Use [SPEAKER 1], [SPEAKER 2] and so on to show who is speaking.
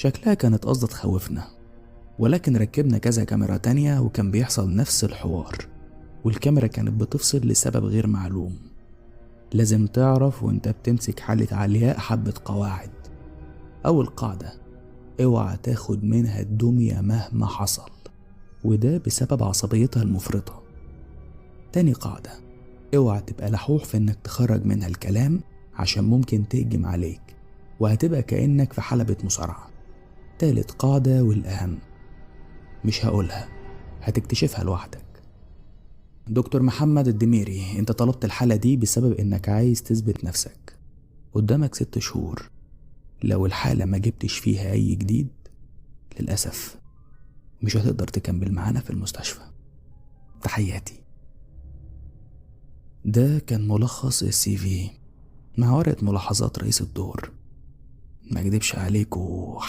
[SPEAKER 1] شكلها كانت قصدها تخوفنا، ولكن ركبنا كذا كاميرا تانية وكان بيحصل نفس الحوار، والكاميرا كانت بتفصل لسبب غير معلوم. لازم تعرف وانت بتمسك حالة علياء حبة قواعد. أول قاعدة: اوعى تاخد منها الدمية مهما حصل، وده بسبب عصبيتها المفرطة. تاني قاعدة: اوعى تبقى لحوح في انك تخرج منها الكلام عشان ممكن تهجم عليك وهتبقى كأنك في حلبة مصارعة. تالت قاعدة والأهم، مش هقولها، هتكتشفها لوحدك. دكتور محمد الدميري، انت طلبت الحالة دي بسبب انك عايز تثبت نفسك. قدامك 6 شهور. لو الحالة ما جبتش فيها اي جديد، للأسف مش هتقدر تكمل معانا في المستشفى. تحياتي. ده كان ملخص السي في مع ورقة ملاحظات رئيس الدور. ما اكدبش عليكوا،